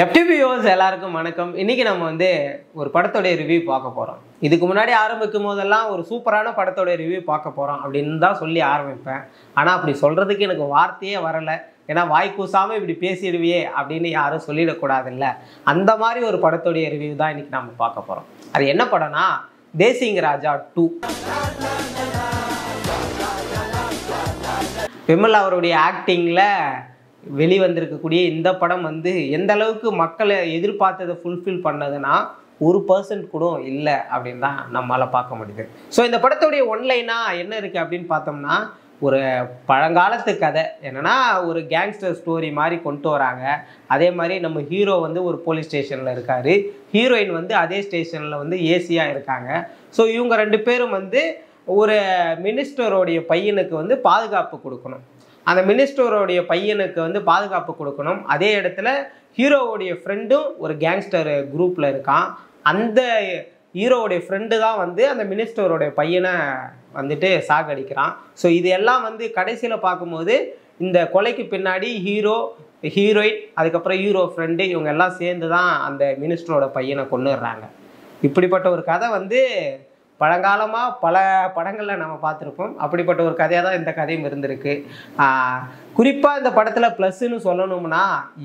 FTVOs எல்லாருக்கும் வணக்கம். இன்னைக்கு நம்ம வந்து ஒரு படத்தோட ரிவ்யூ பார்க்க போறோம். இதுக்கு முன்னாடி ஆரம்பிக்கும் போதெல்லாம் ஒரு சூப்பரான படத்தோட ரிவ்யூ பார்க்க போறோம் அப்படின்னு தான் சொல்லி ஆரம்பிப்பேன். ஆனா அப்படி சொல்றதுக்கு எனக்கு வார்த்தையே வரல. ஏன்னா வாய் கூசாம இப்படி பேசிடுவியே அப்படின்னு யாரும் சொல்லிடக்கூடாதுல்ல. அந்த மாதிரி ஒரு படத்தோடைய ரிவ்யூ தான் இன்னைக்கு நம்ம பார்க்க போறோம். அது என்ன படம்னா தேசிங் ராஜா 2. விமல் அவருடைய ஆக்டிங்ல வெளிவந்திருக்கக்கூடிய இந்த படம் வந்து எந்த அளவுக்கு மக்களை எதிர்பார்த்ததை ஃபுல்ஃபில் பண்ணதுன்னா 1% கூட இல்லை அப்படின்னு தான் நம்மளால் பார்க்க முடியுது. ஸோ இந்த படத்துடைய ஒன்லைனாக என்ன இருக்குது அப்படின்னு பார்த்தோம்னா, ஒரு பழங்காலத்து கதை என்னென்னா ஒரு கேங்ஸ்டர் ஸ்டோரி மாதிரி கொண்டு வராங்க. அதே மாதிரி நம்ம ஹீரோ வந்து ஒரு போலீஸ் ஸ்டேஷனில் இருக்கார், ஹீரோயின் வந்து அதே ஸ்டேஷனில் வந்து ஏசியாக இருக்காங்க. ஸோ இவங்க 2 பேரும் வந்து ஒரு மினிஸ்டரோடைய பையனுக்கு வந்து பாதுகாப்பு கொடுக்கணும். அந்த மினிஸ்டரோடைய பையனுக்கு வந்து பாதுகாப்பு கொடுக்கணும். அதே இடத்துல ஹீரோவுடைய ஃப்ரெண்டும் ஒரு கேங்ஸ்டர் குரூப்பில் இருக்கான். அந்த ஹீரோவுடைய ஃப்ரெண்டு தான் வந்து அந்த மினிஸ்டரோடைய பையனை வந்துட்டு சாகடிக்கிறான். ஸோ இது எல்லாம் வந்து கடைசியில் பார்க்கும்போது இந்த கொலைக்கு பின்னாடி ஹீரோ, ஹீரோயின், அதுக்கப்புறம் ஹீரோ ஃப்ரெண்டு இவங்க எல்லாம் சேர்ந்து தான் அந்த மினிஸ்டரோட பையனை கொன்னுடுறாங்க. இப்படிப்பட்ட ஒரு கதை வந்து பழங்காலமாக பல படங்களில் நம்ம பார்த்துருப்போம். அப்படிப்பட்ட ஒரு கதையாக தான் இந்த கதையும் இருந்திருக்கு. குறிப்பாக இந்த படத்தில் ப்ளஸ்ன்னு சொல்லணும்னா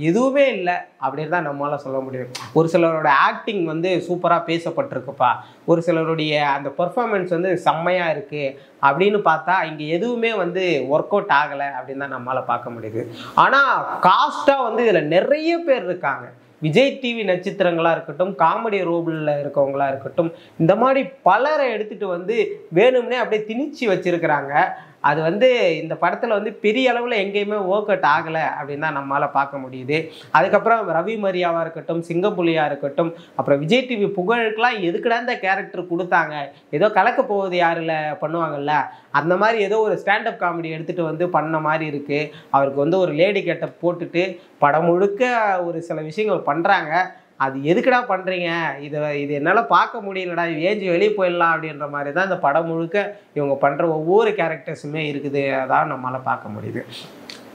எதுவுமே இல்லை அப்படின்னு தான் நம்மளால் சொல்ல முடியும். ஒரு சிலரோட ஆக்டிங் வந்து சூப்பராக பேசப்பட்டிருக்குப்பா, ஒரு சிலருடைய அந்த பெர்ஃபார்மன்ஸ் வந்து செம்மையாக இருக்குது அப்படின்னு பார்த்தா இங்கே எதுவுமே வந்து ஒர்க் அவுட் ஆகலை அப்படின்னு தான் நம்மளால் பார்க்க முடியுது. ஆனால் காஸ்ட்டாக வந்து இதில் நிறைய பேர் இருக்காங்க. விஜய் டிவி நட்சத்திரங்களாக இருக்கட்டும், காமெடி ரோபிளில் இருக்கவங்களா இருக்கட்டும், இந்த மாதிரி பலரை எடுத்துகிட்டு வந்து வேணும்னே அப்படியே திணிச்சு வச்சுருக்கிறாங்க. அது வந்து இந்த படத்தில் வந்து பெரிய அளவில் எங்கேயுமே ஒர்க் அவுட் ஆகலை அப்படின்னு தான் நம்மளால் பார்க்க முடியுது. அதுக்கப்புறம் ரவி மரியாவாக இருக்கட்டும், சிங்கப்புலியாக இருக்கட்டும், அப்புறம் விஜய் டிவி புகழுக்கெலாம் எதுக்குடா இந்த கேரக்டர் கொடுத்தாங்க, ஏதோ கலக்க போவது யாரில் பண்ணுவாங்கல்ல, அந்த மாதிரி ஏதோ ஒரு ஸ்டாண்டப் காமெடி எடுத்துகிட்டு வந்து பண்ண மாதிரி இருக்குது. அவருக்கு வந்து ஒரு லேடி கெட்டப் போட்டுட்டு படம் முழுக்க ஒரு சில விஷயங்கள் பண்ணுறாங்க. அது எதுக்குடா பண்ணுறீங்க, இது என்னால் பார்க்க முடியலடா, ஏஞ்சி வெளியே போயிடலாம் அப்படின்ற மாதிரி தான் இந்த படம் முழுக்க இவங்க பண்ணுற ஒவ்வொரு கேரக்டர்ஸுமே இருக்குது. அதான் நம்மளால் பார்க்க முடியுது.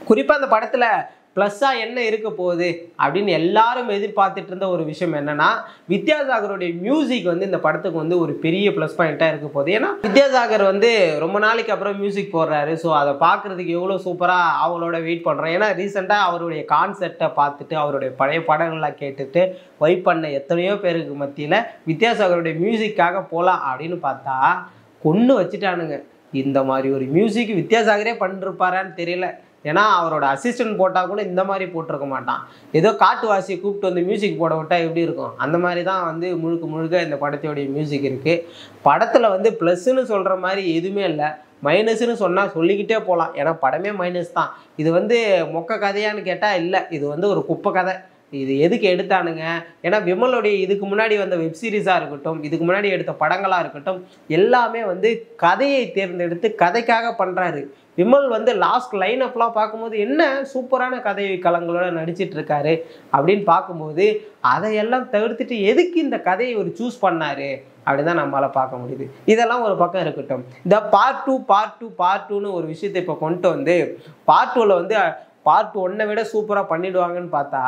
குறிப்பாக அந்த படத்தில் ப்ளஸ்ஸாக என்ன இருக்க போகுது அப்படின்னு எல்லாரும் எதிர்பார்த்துட்டு இருந்த ஒரு விஷயம் என்னென்னா, வித்யாசாகருடைய மியூசிக் வந்து இந்த படத்துக்கு வந்து ஒரு பெரிய ப்ளஸ் பாயிண்ட்டாக இருக்க போகுது. ஏன்னா வித்யாசாகர் வந்து ரொம்ப நாளைக்கு அப்புறம் மியூசிக் போடுறாரு. ஸோ அதை பார்க்குறதுக்கு எவ்வளோ சூப்பராக அவங்களோட வெயிட் பண்ணுறோம். ஏன்னா ரீசெண்டாக அவருடைய கான்செப்டை பார்த்துட்டு அவருடைய பழைய படங்கள்லாம் கேட்டுட்டு வைப் பண்ண எத்தனையோ பேருக்கு மத்தியில் வித்யாசாகருடைய மியூசிக்காக போகலாம் அப்படின்னு பார்த்தா கொன்று வச்சுட்டானுங்க. இந்த மாதிரி ஒரு மியூசிக் வித்யாசாகரே பண்ணிருப்பாரான்னு தெரியல. ஏன்னா அவரோட அசிஸ்டன்ட் போட்டால் கூட இந்த மாதிரி போட்டிருக்க மாட்டான். ஏதோ காட்டுவாசியை கூப்பிட்டு வந்து மியூசிக் போட விட்டால் எப்படி இருக்கும், அந்த மாதிரி தான் வந்து முழுக்க இந்த படத்தோடைய மியூசிக் இருக்குது. படத்தில் வந்து ப்ளஸ்ன்னு சொல்கிற மாதிரி எதுவுமே இல்லை, மைனஸ்ன்னு சொன்னால் சொல்லிக்கிட்டே போகலாம். ஏன்னா படமே மைனஸ் தான். இது வந்து மொக்க கதையான்னு கேட்டால் இல்லை, இது வந்து ஒரு குப்பை கதை. இது எதுக்கு எடுத்தானுங்க, ஏன்னா விமலுடைய இதுக்கு முன்னாடி வந்த வெப்சீரிஸாக இருக்கட்டும், இதுக்கு முன்னாடி எடுத்த படங்களாக இருக்கட்டும், எல்லாமே வந்து கதையை தேர்ந்தெடுத்து கதைக்காக பண்ணுறாரு. விமல் வந்து லாஸ்ட் லைன் அப்லாம் பார்க்கும்போது என்ன சூப்பரான கதை களங்களோட நடிச்சிட்டு இருக்காரு அப்படின்னு பார்க்கும்போது அதையெல்லாம் தவிர்த்துட்டு எதுக்கு இந்த கதையை ஒரு சூஸ் பண்ணாரு அப்படின்னு தான் நம்மளால் பார்க்க முடியுது. இதெல்லாம் ஒரு பக்கம் இருக்கட்டும். இந்த பார்ட் டூன்னு ஒரு விஷயத்தை இப்போ கொண்டு வந்து பார்ட் 2வில் வந்து பார்ட் 1 விட சூப்பராக பண்ணிடுவாங்கன்னு பார்த்தா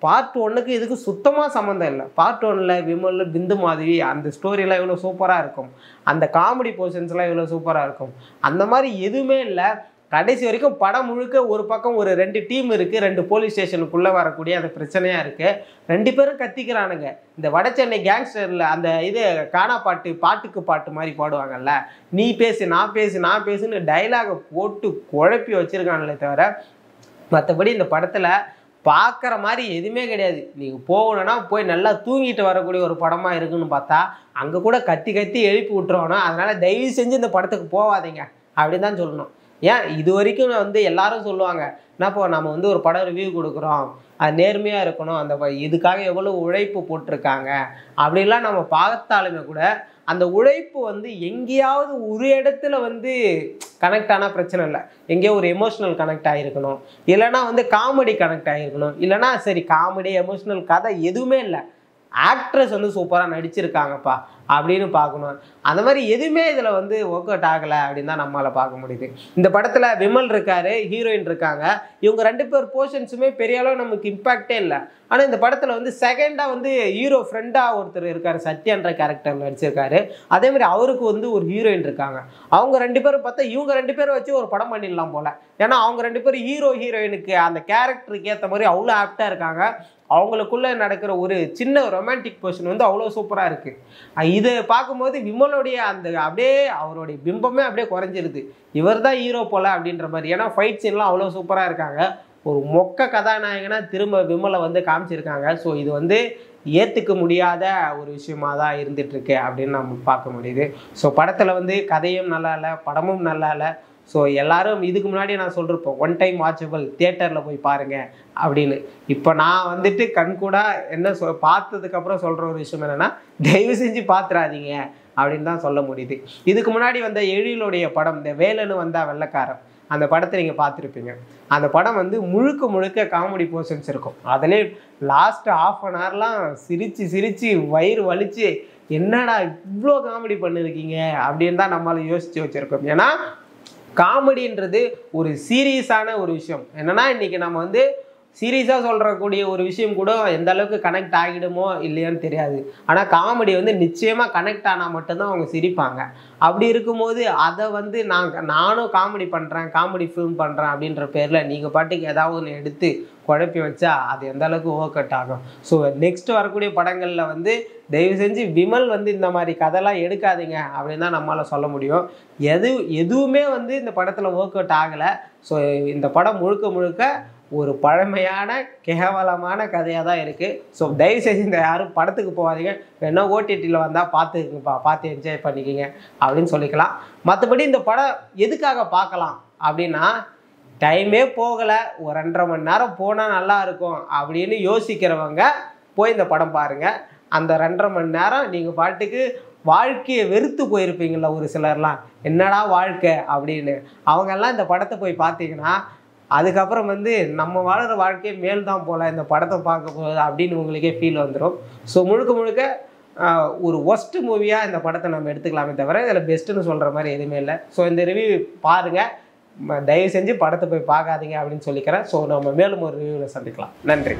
பார்ட் 1க்கு இதுக்கு சுத்தமாக சம்மந்தம் இல்லை. பார்ட் 1ல் விமல், பிந்து மாதவி அந்த ஸ்டோரியெலாம் எவ்வளோ சூப்பராக இருக்கும், அந்த காமெடி போர்ஷன்ஸ்லாம் எவ்வளோ சூப்பராக இருக்கும். அந்த மாதிரி எதுவுமே இல்லை. கடைசி வரைக்கும் படம் முழுக்க ஒரு பக்கம் ஒரு 2 டீம் இருக்குது, 2 போலீஸ் ஸ்டேஷனுக்குள்ளே வரக்கூடிய அந்த பிரச்சனையாக இருக்குது. 2 பேரும் கத்திக்கிறானுங்க. இந்த வட சென்னை கேங்ஸ்டரில் அந்த இது கானா பாட்டுக்கு பாட்டு மாதிரி பாடுவாங்கல்ல, நீ பேசு நான் பேசுன்னு டைலாகை போட்டு குழப்பி வச்சுருக்காங்களே தவிர மற்றபடி இந்த படத்தில் பார்க்குற மாதிரி எதுவுமே கிடையாது. நீங்கள் போகணுன்னா போய் நல்லா தூங்கிட்டு வரக்கூடிய ஒரு படமாக இருக்குன்னு பார்த்தா அங்கே கூட கத்தி எழுப்பி விட்டுருவானோ. அதனால் தயவு செஞ்சு இந்த படத்துக்கு போகாதீங்க அப்படின்னு தான் சொல்லணும். ஏன் இது வரைக்கும் வந்து எல்லாரும் சொல்லுவாங்க, என்னப்போ நம்ம வந்து ஒரு படம் ரிவ்யூ கொடுக்குறோம், அது நேர்மையாக இருக்கணும், அந்த இதுக்காக எவ்வளோ உழைப்பு போட்டிருக்காங்க அப்படின்லாம் நம்ம பார்த்தாலுமே கூட அந்த உழைப்பு வந்து எங்கேயாவது ஒரு இடத்துல வந்து கனெக்ட் ஆனால் பிரச்சனை இல்லை. எங்கேயோ ஒரு எமோஷ்னல் கனெக்ட் ஆகிருக்கணும், இல்லைனா வந்து காமெடி கனெக்ட் ஆகிருக்கணும், இல்லைனா சரி காமெடி எமோஷ்னல் கதை எதுவுமே இல்லை, ஆக்ட்ரஸ் வந்து சூப்பராக நடிச்சிருக்காங்கப்பா அப்படின்னு பார்க்கணும். அந்த மாதிரி எதுவுமே இதில் வந்து ஒர்க் அவுட் ஆகலை அப்படின்னு தான் நம்மளால் பார்க்க முடியுது. இந்த படத்தில் விமல் இருக்காரு, ஹீரோயின் இருக்காங்க. இவங்க 2 பேர் போர்ஷன்ஸுமே பெரிய அளவு நமக்கு இம்பாக்டே இல்லை. ஆனால் இந்த படத்தில் வந்து செகண்டாக வந்து ஹீரோ ஃப்ரெண்டாக ஒருத்தர் இருக்கார், சத்யான்ற கேரக்டரில் நடிச்சிருக்காரு. அதே மாதிரி அவருக்கு வந்து ஒரு ஹீரோயின் இருக்காங்க. அவங்க 2 பேரும் பார்த்தா இவங்க 2 பேரும் வச்சு ஒரு படம் பண்ணிடலாம் போல. ஏன்னா அவங்க 2 பேரும் ஹீரோ ஹீரோயினுக்கு அந்த கேரக்டருக்கு ஏற்ற மாதிரி அவ்வளோ ஆப்டாக இருக்காங்க. அவங்களுக்குள்ளே நடக்கிற ஒரு சின்ன ரொமான்டிக் போர்ஷன் வந்து அவ்வளோ சூப்பராக இருக்குது. இதை பார்க்கும்போது விமலுடைய அந்த அப்படியே அவருடைய பிம்பமே அப்படியே குறைஞ்சிருது. இவர் தான் ஹீரோ போல் அப்படின்ற மாதிரி. ஏன்னா ஃபைட் சீன்லாம் அவ்வளோ சூப்பராக இருக்காங்க. ஒரு மொக்க கதாநாயகனாக திரும்ப விமலை வந்து காமிச்சிருக்காங்க. ஸோ இது வந்து ஏற்றுக்க முடியாத ஒரு விஷயமாக தான் இருந்துகிட்ருக்கு அப்படின்னு நம்ம பார்க்க முடியுது. ஸோ படத்தில் வந்து கதையும் நல்லா இல்லை, படமும் நல்லா இல்லை. ஸோ எல்லாரும் இதுக்கு முன்னாடி நான் சொல்லிருப்போம், ஒன் டைம் வாட்சபிள், தியேட்டரில் போய் பாருங்கள் அப்படின்னு. இப்போ நான் வந்துட்டு கண்கூடாக என்ன பார்த்ததுக்கப்புறம் சொல்கிற ஒரு விஷயம் என்னென்னா, தயவு செஞ்சு பார்த்துறாதீங்க அப்படின்னு தான் சொல்ல முடியுது. இதுக்கு முன்னாடி வந்த எழிலுடைய படம், இந்த வேலன்னு வந்தால் வெள்ளைக்காரன், அந்த படத்தை நீங்கள் பார்த்துருப்பீங்க. அந்த படம் வந்து முழுக்க முழுக்க காமெடி போர்ஷன்ஸ் இருக்கும். அதிலே லாஸ்ட் ½ அன் ஹவர்லாம் சிரித்து வயிறு வலித்து என்னடா இவ்வளோ காமெடி பண்ணியிருக்கீங்க அப்படின்னு தான் நம்மளால் யோசித்து வச்சுருக்கோம். ஏன்னா காமெடின்றது ஒரு சீரியஸான ஒரு விஷயம். என்னென்னா இன்றைக்கி நம்ம வந்து சீரியஸாக சொல்கிறக்கூடிய ஒரு விஷயம் கூட எந்த அளவுக்கு கனெக்ட் ஆகிடுமோ இல்லையான்னு தெரியாது. ஆனால் காமெடி வந்து நிச்சயமாக கனெக்ட் ஆனால் மட்டும்தான் அவங்க சிரிப்பாங்க. அப்படி இருக்கும்போது அதை வந்து நானும் காமெடி பண்ணுறேன், காமெடி ஃபிலிம் பண்ணுறேன் அப்படின்ற பேரில் நீங்கள் பாட்டுக்கு ஏதாவது ஒன்று எடுத்து குழப்பி வச்சா அது எந்த அளவுக்கு ஒர்க் அவுட் ஆகும். ஸோ நெக்ஸ்ட் வரக்கூடிய படங்களில் வந்து தயவு செஞ்சு விமல் வந்து இந்த மாதிரி கதைலாம் எடுக்காதீங்க அப்படின்னு தான் நம்மளால் சொல்ல முடியும். எதுவுமே வந்து இந்த படத்தில் ஒர்க் அவுட் ஆகலை. ஸோ இந்த படம் முழுக்க ஒரு பழமையான கேவலமான கதையாக தான் இருக்குது. ஸோ தயவுசெய்து இந்த யாரும் படத்துக்கு போகாதீங்க. வேணா OTTயில் வந்தால் பார்த்துக்குங்கப்பா, பார்த்து என்ஜாய் பண்ணிக்கிங்க அப்படின்னு சொல்லிக்கலாம். மற்றபடி இந்த படம் எதுக்காக பார்க்கலாம் அப்படின்னா, டைமே போகலை, ஒரு 2.5 மணி நேரம் போனால் நல்லா இருக்கும் அப்படின்னு யோசிக்கிறவங்க போய் இந்த படம் பாருங்கள். அந்த 2.5 மணி நேரம் நீங்கள் பாட்டுக்கு வாழ்க்கையை வெறுத்து போயிருப்பீங்கள ஒரு சிலர்லாம், என்னடா வாழ்க்கை அப்படின்னு, அவங்கெல்லாம் இந்த படத்தை போய் பார்த்தீங்கன்னா அதுக்கப்புறம் வந்து நம்ம வாழ்கிற வாழ்க்கையை மேல் தான் போல் இந்த படத்தை பார்க்க போகுது அப்படின்னு உங்களுக்கே ஃபீல் வந்துடும். ஸோ முழுக்க ஒரு ஒஸ்ட் மூவியாக இந்த படத்தை நம்ம எடுத்துக்கலாமே தவிர இதில் பெஸ்ட்டுன்னு சொல்கிற மாதிரி எதுவுமே இல்லை. ஸோ இந்த ரிவ்யூ பாருங்கள், தயவு செஞ்சு படத்தை போய் பார்க்காதீங்க அப்படின்னு சொல்லிக்கிறேன். ஸோ நம்ம மேலும் ஒரு ரிவ்யூவில் சந்திக்கலாம். நன்றி.